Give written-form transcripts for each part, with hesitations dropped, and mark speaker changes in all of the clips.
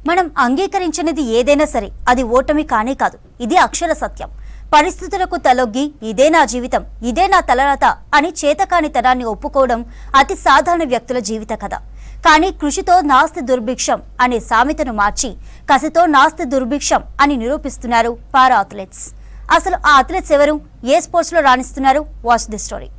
Speaker 1: మనం అంగీకరించినది ఏదైనా సరే అది ఓటమి కానే కాదు. ఇది అక్షర సత్యం. పరిస్థితులకు తలొగ్గి ఇదే నా జీవితం, ఇదే నా తలరాత అని చేతకాని తరాన్ని ఒప్పుకోవడం అతి సాధారణ వ్యక్తుల జీవిత కథ. కానీ కృషితో నాస్తి దుర్భిక్షం అనే సామెతను మార్చి కసితో నాస్తి దుర్భిక్షం అని నిరూపిస్తున్నారు పారా అథ్లెట్స్. అసలు ఆ అథ్లెట్స్ ఎవరు, ఏ స్పోర్ట్స్ లో రాణిస్తున్నారు? Watch the story.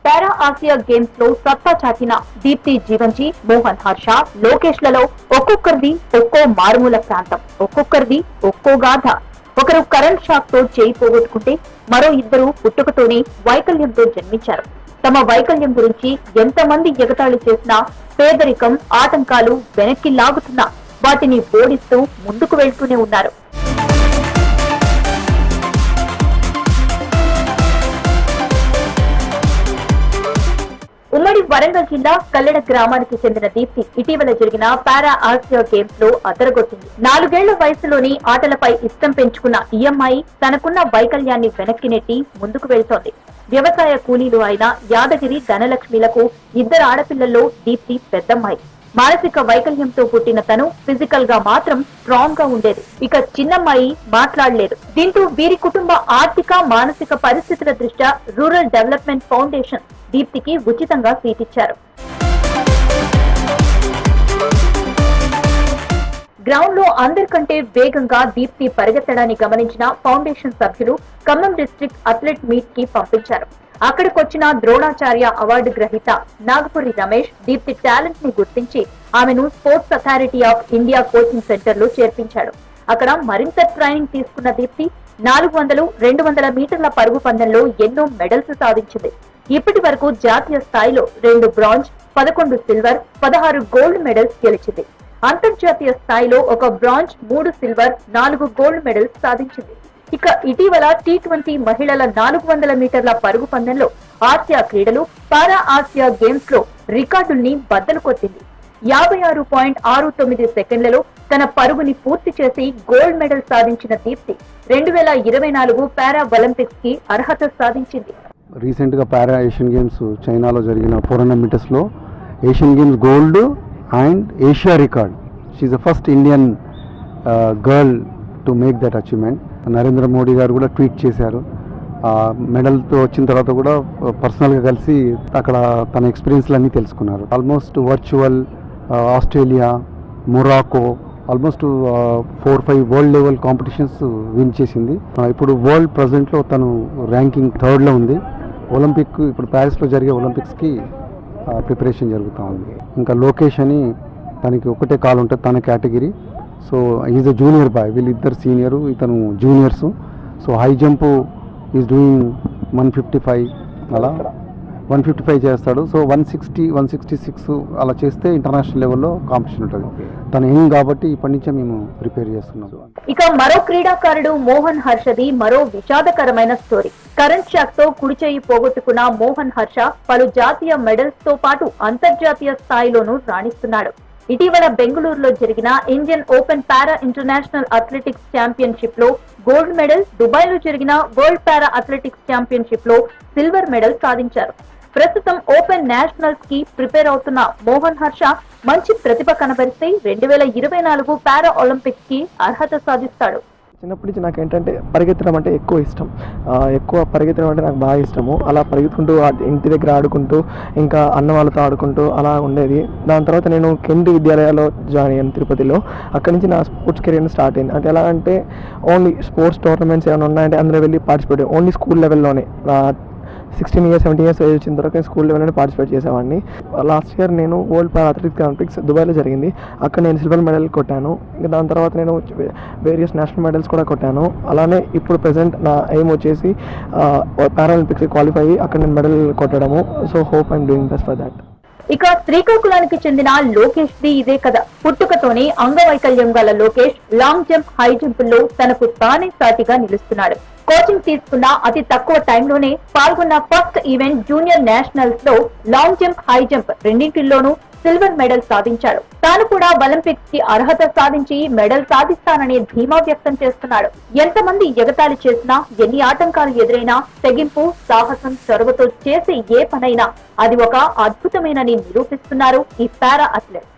Speaker 2: Para Asia games లో సత్తా చాటిన దీప్తి జీవన్జీ, మోహన్ హర్ష, లోకేష్ లలో ఒక్కొక్కరిది ఒక్కో మారుమూల ప్రాంతం, ఒక్కొక్కరిది ఒక్కో గాథ. ఒకరు కరెంట్ షాక్ తో చేయి పోగొట్టుకుంటే మరో ఇద్దరు పుట్టుకతోనే వైకల్యంతో జన్మించారు. తమ వైకల్యం గురించి ఎంతమంది ఎగతాళి చేసినా, పేదరికం, ఆటంకాలు వెనక్కి లాగుతున్నా వాటిని ఓడిస్తూ ముందుకు వెళ్తూనే ఉన్నారు. ఉమ్మడి వరంగల్ జిల్లా కల్లెడ గ్రామానికి చెందిన దీప్తి ఇటీవల జరిగిన పారా ఆసియా గేమ్స్ లో అదరగొట్టింది. 4 ఏళ్ల వయసులోని ఆటలపై ఇష్టం పెంచుకున్న ఈ అమ్మాయి తనకున్న వైకల్యాన్ని వెనక్కి నెట్టి ముందుకు వెళ్తోంది. వ్యవసాయ కూలీలు అయిన యాదగిరి, ధనలక్ష్మిలకు 2 ఆడపిల్లల్లో దీప్తి పెద్దమ్మాయి. మానసిక వైకల్యంతో పుట్టిన తను ఫిజికల్ గా మాత్రం స్ట్రాంగ్ గా ఉండేది. ఇక చిన్నమ్మాయి మాట్లాడలేదు. దీంతో వీరి కుటుంబ ఆర్థిక, మానసిక పరిస్థితుల దృష్ట్యా రూరల్ డెవలప్మెంట్ ఫౌండేషన్ దీప్తికి ఉచితంగా సీట్ ఇచ్చారు. గ్రౌండ్ లో అందరికంటే వేగంగా దీప్తి పరిగెత్తడాన్ని గమనించిన ఫౌండేషన్ సభ్యులు ఖమ్మం డిస్ట్రిక్ట్ అథ్లెట్ మీట్ కి పంపించారు. అక్కడికొచ్చిన ద్రోణాచార్య అవార్డు గ్రహీత నాగపురి రమేష్ దీప్తి టాలెంట్ ని గుర్తించి ఆమెను sports authority of India coaching centre లో చేర్పించాడు. అక్కడ మరింత ట్రైనింగ్ తీసుకున్న దీప్తి 400, 200 మీటర్ల పరుగు పందెంలో ఎన్నో మెడల్స్ సాధించింది. ఇప్పటి వరకు జాతీయ స్థాయిలో 2 బ్రాంజ్, 11 సిల్వర్, 16 గోల్డ్ మెడల్స్ గెలిచింది. అంతర్జాతీయ స్థాయిలో 1 బ్రాంజ్, 3 సిల్వర్, 4 గోల్డ్ మెడల్స్ సాధించింది. ఇక ఇటీవల T20 మహిళల 400 మీటర్ల పరుగు పందెంలో ఆసియా క్రీడలు పారా ఆసియా గేమ్స్ లో రికార్డుల్ని బద్దలు కొట్టింది. 56.69 సెకండ్లలో తన పరుగుని పూర్తి చేసి గోల్డ్ మెడల్ సాధించిన దీప్తి 2024 పారా ఒలింపిక్స్ కి అర్హత సాధించింది.
Speaker 3: రీసెంట్ గా పారా ఏషియన్ గేమ్స్ చైనాలో జరిగిన 400 మీటర్స్ లో Asian Games gold and Asia record. She's the first Indian girl to make that achievement. Narendra Modi గారు కూడా ట్వీట్ చేశారు. మెడల్తో వచ్చిన తర్వాత కూడా పర్సనల్గా కలిసి అక్కడ తన ఎక్స్పీరియన్స్లన్నీ తెలుసుకున్నారు. Almost virtual Australia, Morocco almost 4-5 world level competitions win చేసింది. ఇప్పుడు వరల్డ్ ప్రెజెంట్లో తను ర్యాంకింగ్ 3rd లో ఉంది. ఒలింపిక్ ఇప్పుడు ప్యారిస్లో జరిగే ఒలింపిక్స్కి ప్రిపరేషన్ జరుగుతూ ఉంది. ఇంకా లోకేష్ అని తనకి ఒకటే కాల్ ఉంటుంది తన category. So is a junior boy, వీళ్ళిద్దరు సీనియరు, ఇతను juniors. So high jump is doing 155, అలా 155 చేస్తాడు. సో 160, 166 అలా చేస్తే ఇంటర్నేషనల్ లెవెల్లో కాంపిటీషన్ ఉంటుంది. తను ఏం కాబట్టి ఇప్పటి నుంచే మేము ప్రిపేర్ చేస్తున్నాం.
Speaker 2: ఇక మరో క్రీడాకారుడు మోహన్ హర్షది మరో విషాదకరమైన స్టోరీ. కరెంట్ షాక్ తో కుడి చేయి పోగొట్టుకున్న మోహన్ హర్ష పలు జాతీయ మెడల్స్ తో పాటు అంతర్జాతీయ స్థాయిలోనూ రాణిస్తున్నాడు. ఇటీవల బెంగళూరులో జరిగిన ఇండియన్ ఓపెన్ పారా ఇంటర్నేషనల్ అథ్లెటిక్స్ ఛాంపియన్షిప్ లో గోల్డ్ మెడల్, దుబాయ్ లో జరిగిన వరల్డ్ పారా అథ్లెటిక్స్ ఛాంపియన్షిప్ లో సిల్వర్ మెడల్ సాధించారు. ప్రస్తుతం ఓపెన్ నేషనల్స్ కి ప్రిపేర్ అవుతున్న మోహన్ హర్ష మంచి ప్రతిభ కనబరిస్తే 2024 పారా ఒలింపిక్స్ కి అర్హత సాధిస్తాడు.
Speaker 4: చిన్నప్పటి నుంచి నాకు ఏంటంటే పరిగెత్తడం అంటే ఎక్కువ ఇష్టం. ఎక్కువ పరిగెత్తడం అంటే నాకు బాగా ఇష్టము. అలా పరిగెత్తుకుంటూ ఇంటి దగ్గర ఆడుకుంటూ ఇంకా అన్న వాళ్ళతో ఆడుకుంటూ అలా ఉండేది. దాని తర్వాత నేను కేంద్రీయ విద్యాలయాలో జాయిన్ అయ్యాను తిరుపతిలో. అక్కడి నుంచి నా స్పోర్ట్స్ కెరీర్ స్టార్ట్ అయింది. అంటే ఎలా అంటే ఓన్లీ స్పోర్ట్స్ టోర్నమెంట్స్ ఏమైనా ఉన్నాయంటే అందులో వెళ్ళి పార్టిసిపేట్, ఓన్లీ స్కూల్ లెవెల్లోనే. 16 ఇయర్స్ 17 ఇయర్స్ ఏజ్ వచ్చిన తర్వాత నేను స్కూల్ లెవెల్లోనే పార్టిసిపేట్ చేసేవాడిని. లాస్ట్ ఇయర్ నేను వరల్డ్ పారా అథ్లెటిక్స్ ఒలింపిక్స్ దుబాయ్లో జరిగింది. అక్కడ నేను సిల్వర్ మెడల్ కొట్టాను. ఇంకా దాని తర్వాత నేను వేరియస్ నేషనల్ మెడల్స్ కూడా కొట్టాను. అలానే ఇప్పుడు ప్రెసెంట్ నా ఎయిమ్ వచ్చేసి పారా ఒలింపిక్స్ క్వాలిఫై అయ్యి అక్కడ నేను మెడల్ కొట్టడము. So hope I'm doing best for that.
Speaker 2: ఇక శ్రీకాకుళానికి చెందిన లోకేష్ ది ఇదే కథ. పుట్టుకతోనే అంగవైకల్యం గల Lokesh long jump, high jump లో తనకు తానే సాటిగా నిలుస్తున్నాడు. కోచింగ్ తీసుకున్న అతి తక్కువ టైంలోనే పాల్గొన్న ఫస్ట్ ఈవెంట్ జూనియర్ నేషనల్స్ లో లాంగ్ జంప్, హై జంప్ రెండింటిల్లోనూ సిల్వర్ మెడల్ సాధించాడు. తాను కూడా ఒలింపిక్స్ కి అర్హత సాధించి మెడల్ సాధిస్తానని ధీమా వ్యక్తం చేస్తున్నాడు. ఎంతమంది ఎగతాళి చేసినా, ఎన్ని ఆటంకాలు ఎదురైనా తెగింపు, సాహసం, చొరవతో చేసే ఏ పనైనా అది ఒక అద్భుతమేనని నిరూపిస్తున్నారు ఈ పారా అథ్లెట్.